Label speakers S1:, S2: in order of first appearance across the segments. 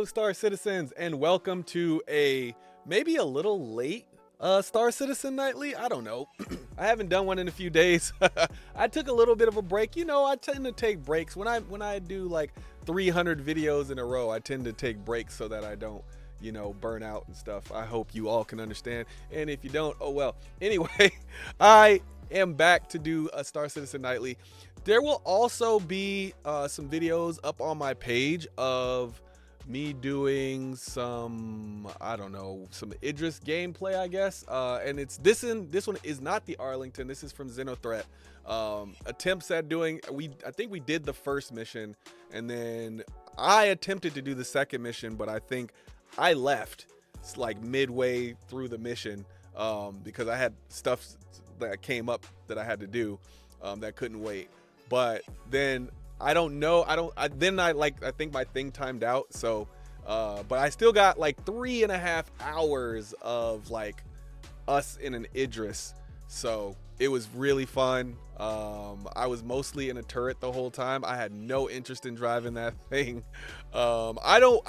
S1: Star Citizens, and welcome to maybe a little late Star Citizen Nightly. I don't know. I haven't done one in a few days. I took a little bit of a break. You know, I tend to take breaks when I do like 300 videos in a row. I tend to take breaks so that I don't, burn out and stuff. I hope you all can understand. And if you don't, oh well. Anyway, I am back to do a Star Citizen Nightly. There will also be some videos up on my page of me doing some, I don't know, some Idris gameplay, I guess. And it's this one is not the Arlington. This is from Xeno-treat. Attempts at doing, I think we did the first mission, and then I attempted to do the second mission, but I think I left like midway through the mission because I had stuff that came up that I had to do that couldn't wait. But then I don't know. I think my thing timed out. So, but I still got like 3.5 hours of like us in an Idris. So it was really fun. I was mostly in a turret the whole time. I had no interest in driving that thing. I don't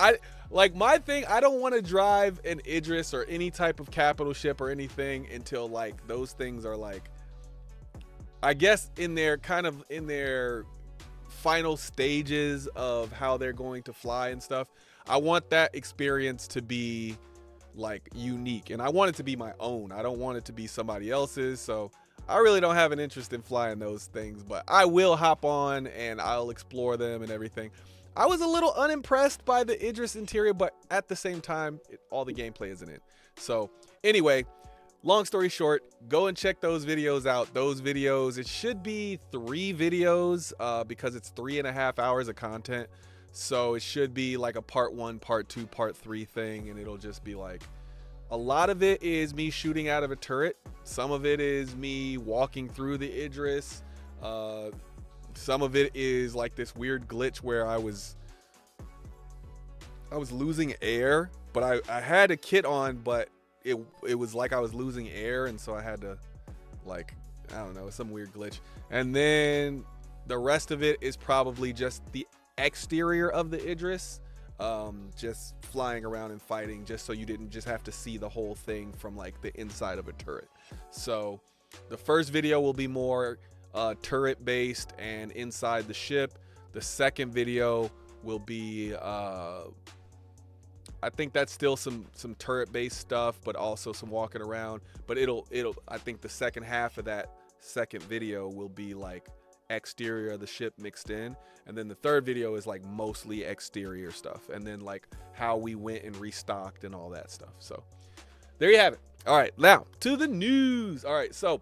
S1: want to drive an Idris or any type of capital ship or anything until like those things are like, I guess in their final stages of how they're going to fly and stuff. I want that experience to be like unique, and I want it to be my own. I don't want it to be somebody else's. So I really don't have an interest in flying those things, but I will hop on and I'll explore them and everything. I was a little unimpressed by the Idris interior, but at the same time, all the gameplay isn't it. So anyway, long story short, go and check those videos out. Those videos, it should be 3 videos because it's 3.5 hours of content. So it should be like a part 1, part 2, part 3 thing. And it'll just be like, a lot of it is me shooting out of a turret. Some of it is me walking through the Idris. Some of it is like this weird glitch where I was losing air, but I had a kit on, but it was like I was losing air, and so I had to, like, I don't know, some weird glitch. And then the rest of it is probably just the exterior of the Idris, just flying around and fighting, just so you didn't just have to see the whole thing from like the inside of a turret. So the first video will be more turret based and inside the ship. The second video will be I think that's still some turret based stuff, but also some walking around. But I think the second half of that second video will be like exterior of the ship mixed in, and then the third video is like mostly exterior stuff, and then like how we went and restocked and all that stuff. So there you have it. All right, now to the news. All right, so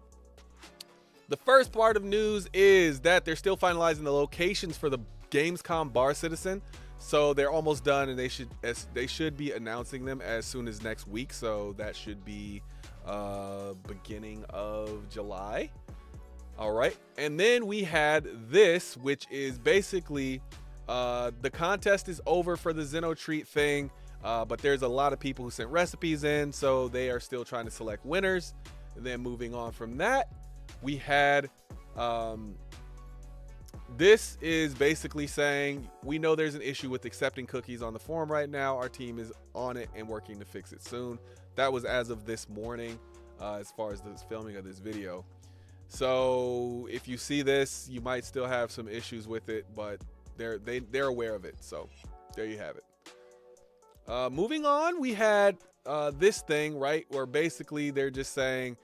S1: the first part of news is that they're still finalizing the locations for the Gamescom Bar Citizen. So they're almost done, and they should be announcing them as soon as next week. So that should be beginning of July. All right, and then we had this, which is basically the contest is over for the Xeno-treat thing, but there's a lot of people who sent recipes in, so they are still trying to select winners. And then moving on from that, we had this is basically saying, we know there's an issue with accepting cookies on the forum right now. Our team is on it and working to fix it soon. That was as of this morning, as far as the filming of this video. So if you see this, you might still have some issues with it, but they're aware of it. So there you have it. Moving on, we had this thing, right, where basically they're just saying,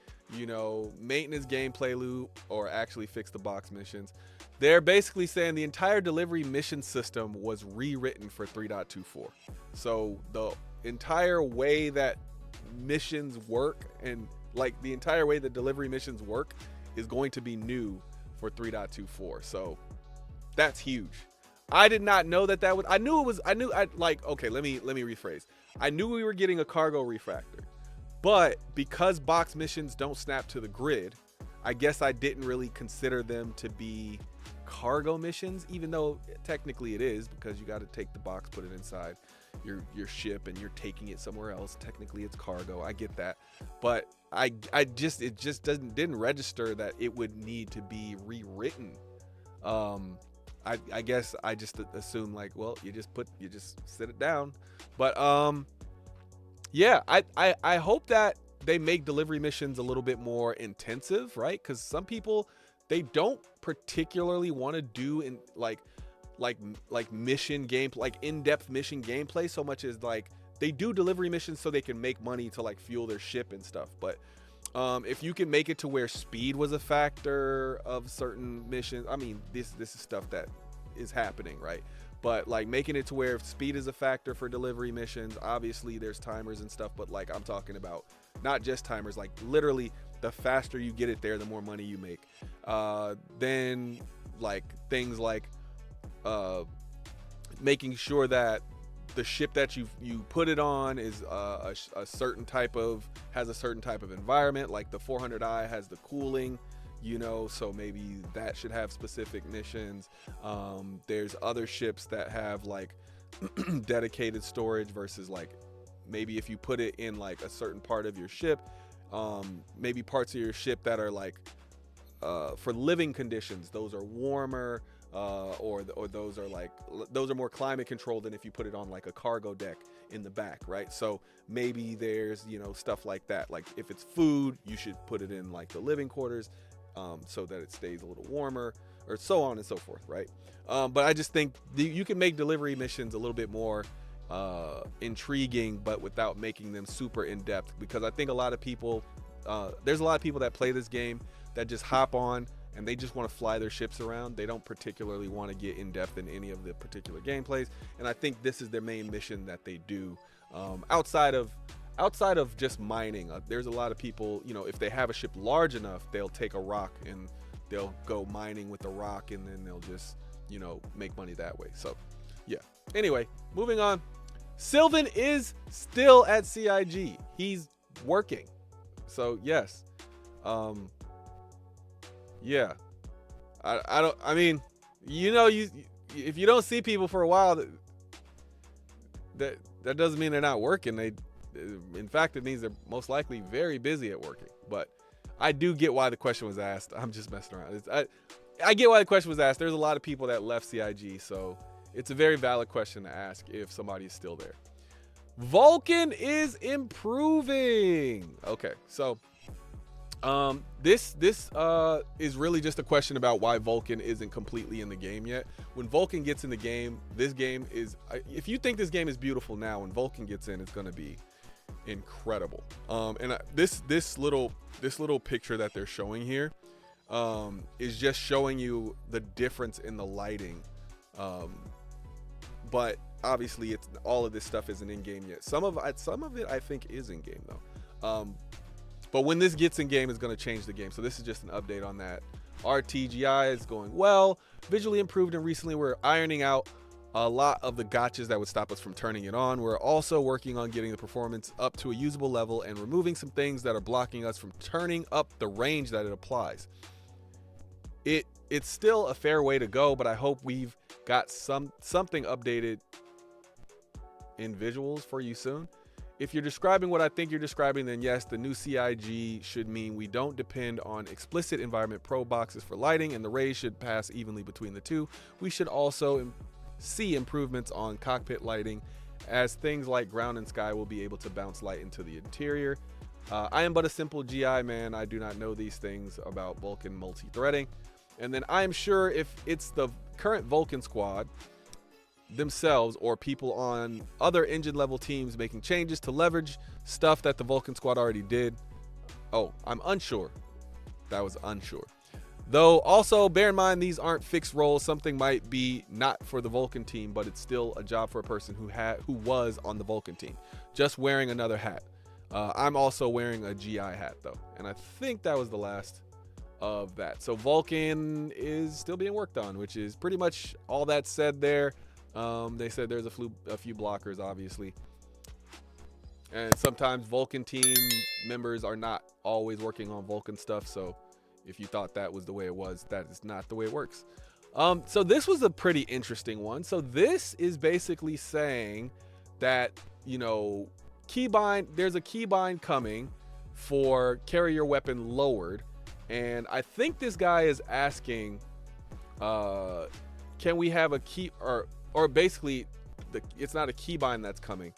S1: maintenance gameplay loop, or actually fix the box missions. They're basically saying the entire delivery mission system was rewritten for 3.24. So the entire way that missions work, and like the entire way that delivery missions work, is going to be new for 3.24. So that's huge. I did not know that was, okay, let me rephrase. I knew we were getting a cargo refractor, but because box missions don't snap to the grid, I guess I didn't really consider them to be cargo missions, even though technically it is, because you got to take the box, put it inside your ship, and you're taking it somewhere else. Technically it's cargo. I get that, but it just didn't register that it would need to be rewritten. I guess I just assume like, well, you just sit it down. But yeah, I hope that they make delivery missions a little bit more intensive, right? Because some people, they don't particularly want to do in like mission game, like in-depth mission gameplay so much as like they do delivery missions so they can make money to like fuel their ship and stuff. But if you can make it to where speed was a factor of certain missions, I mean, this is stuff that is happening, right? But like making it to where speed is a factor for delivery missions, obviously there's timers and stuff, but like I'm talking about not just timers, like literally the faster you get it there, the more money you make. Then like things like making sure that the ship that you put it on is a certain type of, has a certain type of environment, like the 400i has the cooling, you know, so maybe that should have specific missions. There's other ships that have like dedicated storage versus like maybe if you put it in like a certain part of your ship, maybe parts of your ship that are like for living conditions, those are warmer, or those are like, those are more climate controlled than if you put it on like a cargo deck in the back, right? So maybe there's, you know, stuff like that. Like if it's food, you should put it in like the living quarters, so that it stays a little warmer, or so on and so forth, right? But I just think you can make delivery missions a little bit more intriguing, but without making them super in depth, because I think a lot of people, there's a lot of people that play this game that just hop on and they just want to fly their ships around. They don't particularly want to get in depth in any of the particular gameplays, and I think this is their main mission that they do. Outside of just mining, there's a lot of people, you know, if they have a ship large enough, they'll take a rock and they'll go mining with the rock, and then they'll just, you know, make money that way. So yeah, anyway, moving on. Sylvan is still at CIG. He's working, so yes. Yeah, I mean, you know, if you don't see people for a while, that doesn't mean they're not working. In fact, it means they're most likely very busy at working. But I do get why the question was asked. I'm just messing around. I get why the question was asked. There's a lot of people that left CIG, so it's a very valid question to ask if somebody is still there. Vulcan is improving. Okay, so this is really just a question about why Vulcan isn't completely in the game yet. When Vulcan gets in the game, this game is, if you think this game is beautiful now, when Vulcan gets in, it's going to be incredible. And this little picture that they're showing here is just showing you the difference in the lighting. But obviously, it's all of this stuff isn't in game yet. Some of it I think is in game though. But when this gets in game, it's going to change the game. So this is just an update on that. Our TGI is going well, visually improved, and recently we're ironing out a lot of the gotchas that would stop us from turning it on. We're also working on getting the performance up to a usable level and removing some things that are blocking us from turning up the range that it applies. It's still a fair way to go, but I hope we've got something updated in visuals for you soon. If you're describing what I think you're describing, then yes, the new CIG should mean we don't depend on explicit environment pro boxes for lighting, and the rays should pass evenly between the two. We should also see improvements on cockpit lighting, as things like ground and sky will be able to bounce light into the interior. I am but a simple GI man. I do not know these things about Vulcan multi-threading. And then I am sure if it's the current Vulcan squad themselves or people on other engine level teams making changes to leverage stuff that the Vulcan squad already did. Oh, I'm unsure. That was unsure. Though also bear in mind, these aren't fixed roles. Something might be not for the Vulcan team, but it's still a job for a person who was on the Vulcan team, just wearing another hat. I'm also wearing a GI hat though, and I think that was the last of that. So Vulcan is still being worked on, which is pretty much all that said there. They said there's a few blockers, obviously. And sometimes Vulcan team members are not always working on Vulcan stuff. So if you thought that was the way it was, that is not the way it works. So this was a pretty interesting one. So this is basically saying that, you know, there's a keybind coming for carry your weapon lowered. And I think this guy is asking, can we have a key, or basically it's not a keybind that's coming.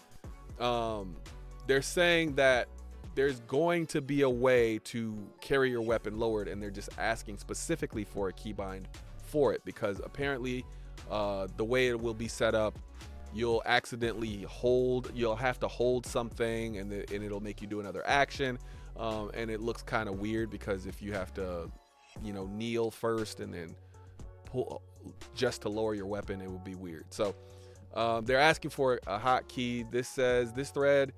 S1: They're saying that there's going to be a way to carry your weapon lowered, and they're just asking specifically for a keybind for it, because apparently the way it will be set up, you'll have to hold something, and it'll make you do another action, and it looks kind of weird, because if you have to, kneel first and then pull just to lower your weapon, it would be weird. So they're asking for a hotkey. This says this thread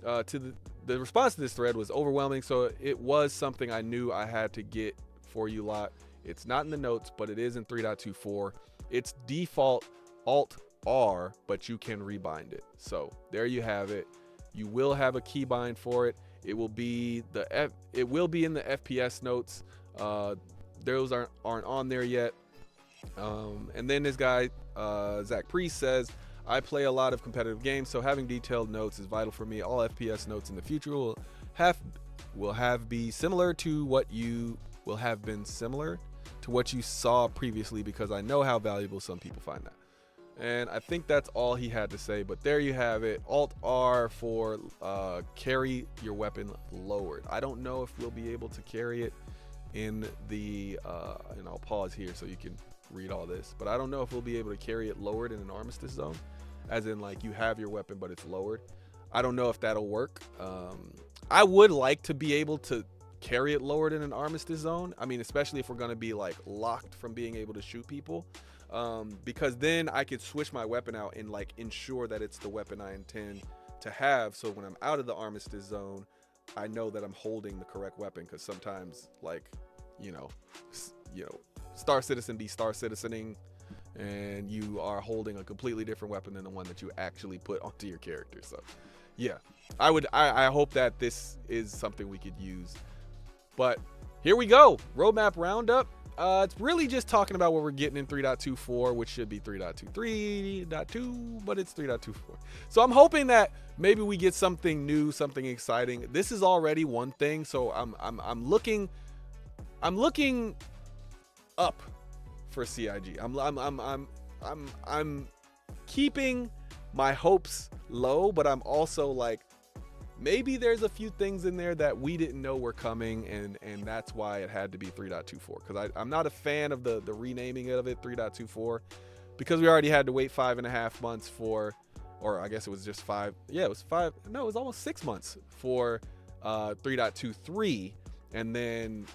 S1: the response to this thread was overwhelming, so it was something I knew I had to get for you lot. It's not in the notes, but it is in 3.24. It's default Alt R, but you can rebind it. So there you have it. You will have a keybind for it. It will be in the FPS notes. Those aren't on there yet. And then this guy, Zach Priest, says, I play a lot of competitive games, so having detailed notes is vital for me. All FPS notes in the future will be similar to what you saw previously, because I know how valuable some people find that. And I think that's all he had to say, but there you have it. Alt R for carry your weapon lowered. I don't know if we'll be able to carry it in the and I'll pause here so you can read all this, but I don't know if we'll be able to carry it lowered in an armistice zone, as in like you have your weapon but it's lowered. I don't know if that'll work. I would like to be able to carry it lowered in an armistice zone. I mean, especially if we're going to be like locked from being able to shoot people, because then I could switch my weapon out and like ensure that it's the weapon I intend to have, so when I'm out of the armistice zone, I know that I'm holding the correct weapon, because sometimes, like, Star Citizen be Star Citizening, and you are holding a completely different weapon than the one that you actually put onto your character. So, yeah, I hope that this is something we could use. But here we go, roadmap roundup. It's really just talking about what we're getting in 3.24, which should be 3.23.2, but it's 3.24. So I'm hoping that maybe we get something new, something exciting. This is already one thing, so I'm looking up for CIG. I'm keeping my hopes low, but I'm also like, maybe there's a few things in there that we didn't know were coming, and that's why it had to be 3.24, because I'm not a fan of the renaming of it 3.24, because we already had to wait 5.5 months for, or I guess it was just 5. Yeah, it was 5. No, it was almost 6 months for 3.23, and then,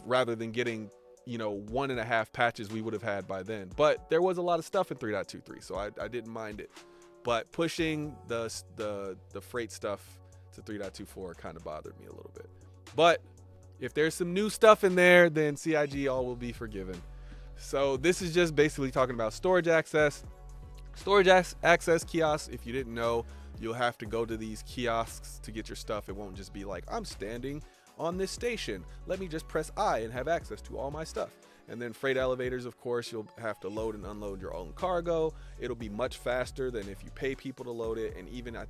S1: rather than getting 1.5 patches we would have had by then. But there was a lot of stuff in 3.23, so I didn't mind it. But pushing the freight stuff to 3.24 kind of bothered me a little bit. But if there's some new stuff in there, then CIG all will be forgiven. So this is just basically talking about storage access. Storage access kiosks, if you didn't know, you'll have to go to these kiosks to get your stuff. It won't just be like, I'm standing on this station, let me just press I and have access to all my stuff. And then freight elevators, of course, you'll have to load and unload your own cargo. It'll be much faster than if you pay people to load it. And even it'll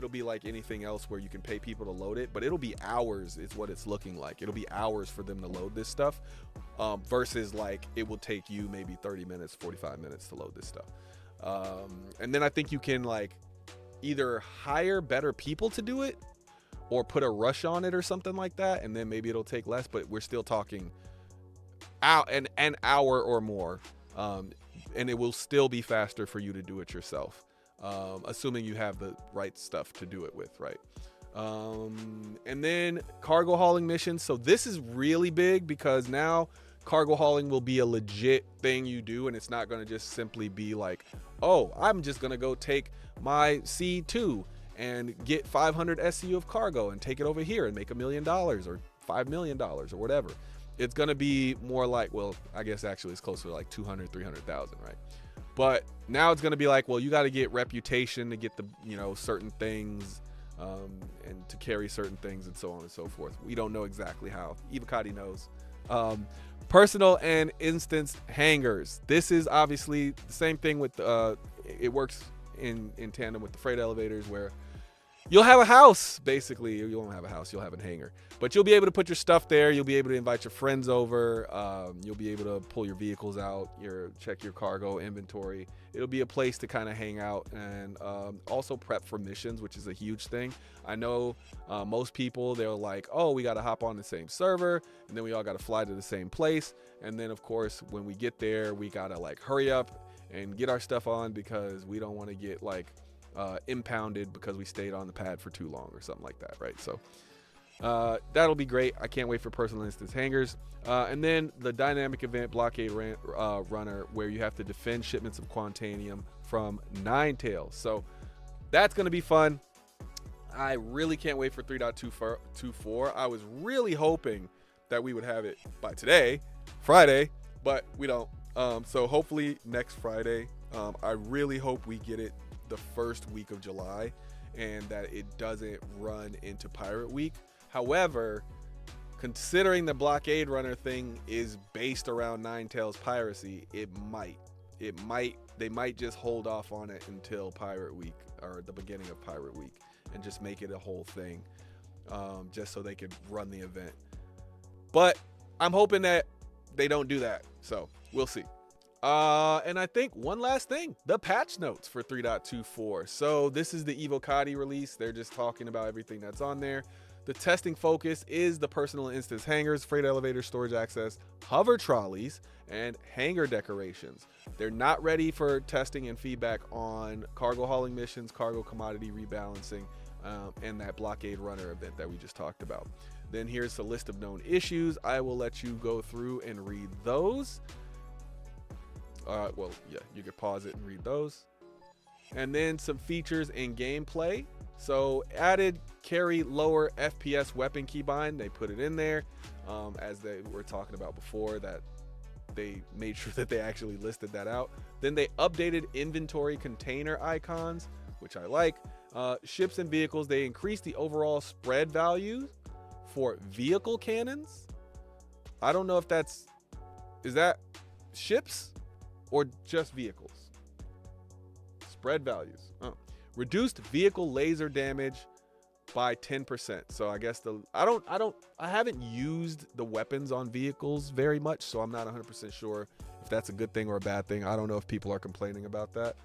S1: be like anything else where you can pay people to load it, but it'll be hours is what it's looking like. It'll be hours for them to load this stuff, versus like it will take you maybe 30 minutes, 45 minutes to load this stuff. And then I think you can like either hire better people to do it, or put a rush on it or something like that, and then maybe it'll take less, but we're still talking an hour or more, and it will still be faster for you to do it yourself, assuming you have the right stuff to do it with, right? And then cargo hauling missions. So this is really big, because now cargo hauling will be a legit thing you do, and it's not going to just simply be like, oh, I'm just going to go take my C2 and get 500 SCU of cargo and take it over here and make $1 million or $5 million or whatever. It's going to be more like, well, I guess actually it's closer to like 200, 300,000, right? But now it's going to be like, well, you got to get reputation to get the, certain things, and to carry certain things and so on and so forth. We don't know exactly how. Evocati knows. Personal and instance hangars. This is obviously the same thing with, it works in tandem with the freight elevators, where you'll have a house, basically. You won't have a house, you'll have a hangar. But you'll be able to put your stuff there. You'll be able to invite your friends over. You'll be able to pull your vehicles out, check your cargo inventory. It'll be a place to kind of hang out and also prep for missions, which is a huge thing. I know most people, they're like, oh, we got to hop on the same server, and then we all got to fly to the same place. And then, of course, when we get there, we got to like hurry up and get our stuff on because we don't want to get like impounded because we stayed on the pad for too long or something like that, right? So that'll be great. I can't wait for personal instance hangars. And then the dynamic event blockade runner, where you have to defend shipments of Quantanium from Ninetales. So that's going to be fun. I really can't wait for 3.24. I was really hoping that we would have it by today, Friday, but we don't. So hopefully next Friday. I really hope we get it the first week of July and that it doesn't run into Pirate Week. However, considering the blockade runner thing is based around Ninetales piracy, they might just hold off on it until Pirate Week or the beginning of Pirate Week and just make it a whole thing, just so they could run the event. But I'm hoping that they don't do that, so we'll see. And I think one last thing, the patch notes for 3.24. So this is the Evocati release. They're just talking about everything that's on there. The testing focus is the personal instance hangars, freight elevators, storage access, hover trolleys, and hangar decorations. They're not ready for testing and feedback on cargo hauling missions, cargo commodity rebalancing, and that blockade runner event that we just talked about. Then here's a list of known issues. I will let you go through and read those. Well, yeah, you could pause it and read those. And then some features in gameplay. So added carry lower FPS weapon keybind. They put it in there, as they were talking about before, that they made sure that they actually listed that out. Then they updated inventory container icons, which I like. Ships and vehicles, they increased the overall spread value for vehicle cannons. I don't know if is that ships or just vehicles? Spread values. Reduced vehicle laser damage by 10%. So I guess I haven't used the weapons on vehicles very much, so I'm not 100% sure if that's a good thing or a bad thing. I don't know if people are complaining about that.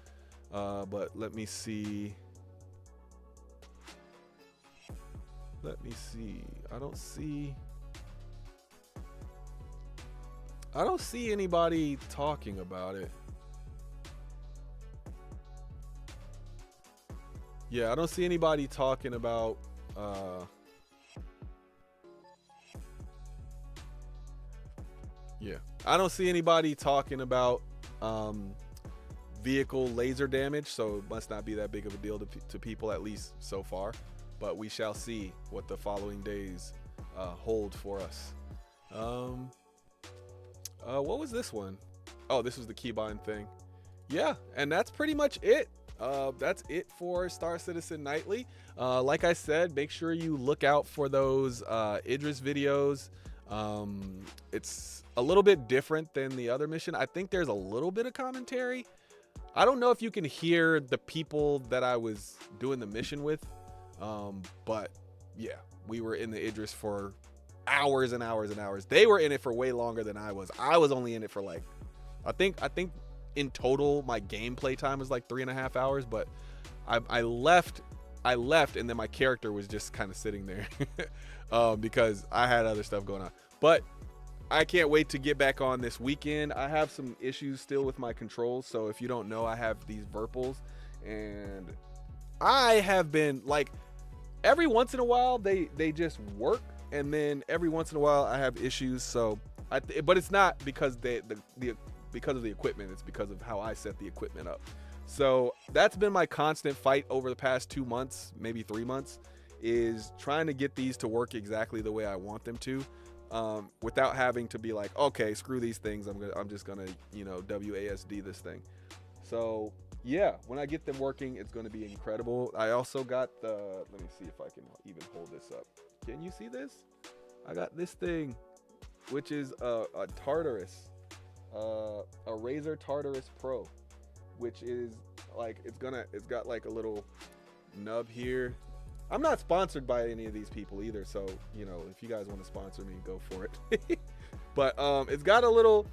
S1: But let me see. I don't see anybody talking about it. Yeah, I don't see anybody talking about I don't see anybody talking about vehicle laser damage, so it must not be that big of a deal to people, at least so far. But we shall see what the following days hold for us. What was this one? Oh, this was the keybind thing. Yeah, and that's pretty much it. That's it for Star Citizen Nightly. Like I said, make sure you look out for those Idris videos. It's a little bit different than the other mission. I think there's a little bit of commentary. I don't know if you can hear the people that I was doing the mission with, but yeah, we were in the Idris for hours and hours and hours. They were in it for way longer than I was. I was only in it for like, I think in total my gameplay time was like 3.5 hours, but I left and then my character was just kind of sitting there because I had other stuff going on. But I can't wait to get back on this weekend. I have some issues still with my controls, so if you don't know, I have these Virpals, and I have been like, every once in a while they just work, and then every once in a while I have issues. So but it's not because because of the equipment, it's because of how I set the equipment up. So that's been my constant fight over the past 2 months, maybe 3 months, is trying to get these to work exactly the way I want them to, without having to be like, okay, screw these things, I'm just gonna WASD this thing. So yeah, when I get them working, it's going to be incredible. I also got let me see if I can even hold this up. Can you see this? I got this thing, which is a Tartarus, a Razer Tartarus Pro, which is like, it's got like a little nub here, I'm not sponsored by any of these people either, so you know, if you guys want to sponsor me, go for it. But it's got a little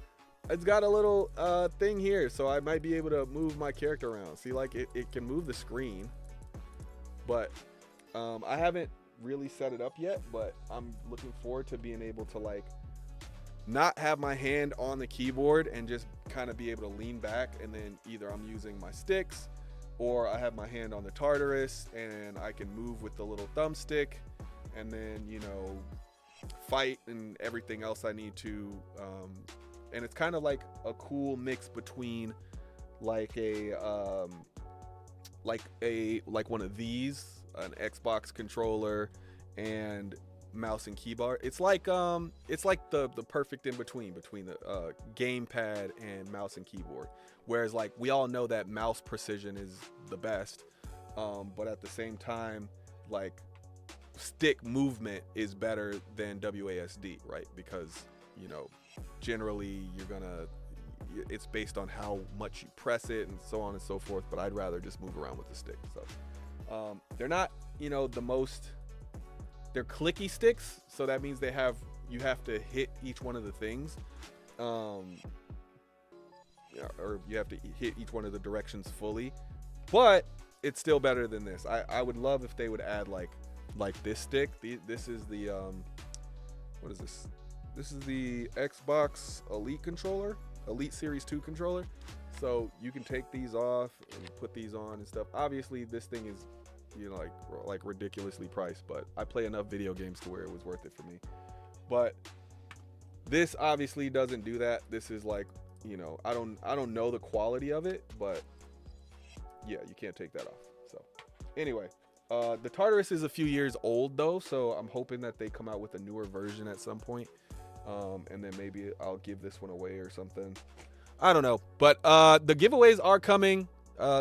S1: thing here, so I might be able to move my character around. See, like it can move the screen, but I haven't really set it up yet, but I'm looking forward to being able to like not have my hand on the keyboard and just kind of be able to lean back, and then either I'm using my sticks or I have my hand on the Tartarus and I can move with the little thumbstick, and then, you know, fight and everything else I need to. And it's kind of like a cool mix between like one of these, an Xbox controller and mouse and keyboard. It's like the perfect in between the gamepad and mouse and keyboard. Whereas like we all know that mouse precision is the best, but at the same time, like stick movement is better than WASD, right? Because, you know, generally it's based on how much you press it and so on and so forth, but I'd rather just move around with the stick. So they're not, you know, they're clicky sticks, so that means you have to hit each one of the things, or you have to hit each one of the directions fully, but it's still better than this. I would love if they would add like this stick. This is the what is this? This is the Xbox Elite controller, Elite Series 2 controller. So you can take these off and put these on and stuff. Obviously, this thing is, you know, like ridiculously priced, but I play enough video games to where it was worth it for me. But this obviously doesn't do that. This is like, you know, I don't know the quality of it, but yeah, you can't take that off. So anyway, the Tartarus is a few years old though, so I'm hoping that they come out with a newer version at some point. And then maybe I'll give this one away or something. I don't know, but the giveaways are coming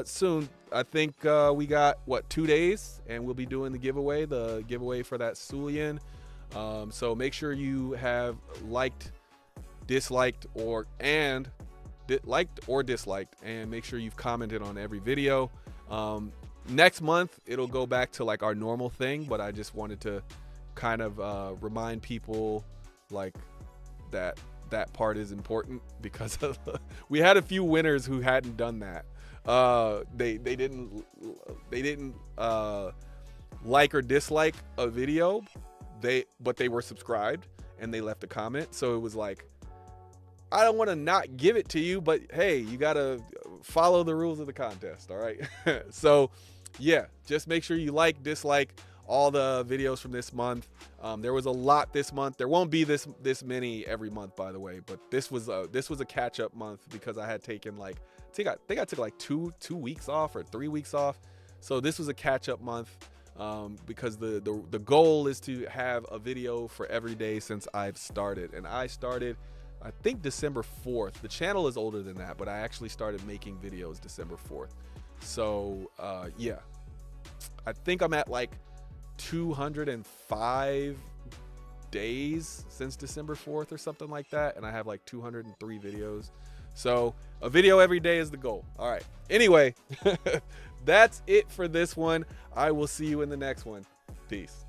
S1: soon. I think we got 2 days, and we'll be doing the giveaway for that Sulian. So make sure you have liked, disliked, or disliked, and make sure you've commented on every video. Next month it'll go back to like our normal thing, but I just wanted to kind of remind people like that part is important, because we had a few winners who hadn't done that. They didn't like or dislike a video, but they were subscribed and they left a comment. So it was like, I don't want to not give it to you, but hey, you gotta follow the rules of the contest. All right. So yeah, just make sure you like, dislike all the videos from this month. There was a lot this month. There won't be this many every month, by the way, but this was a catch-up month because I had taken I think I took like two weeks off or 3 weeks off. So this was a catch-up month, because the goal is to have a video for every day since I've started. And I started, I think, December 4th. The channel is older than that, but I actually started making videos December 4th. So yeah, I think I'm at like 205 days since December 4th or something like that, and I have like 203 videos. So a video every day is the goal. All right, anyway, that's it for this one. I will see you in the next one. Peace.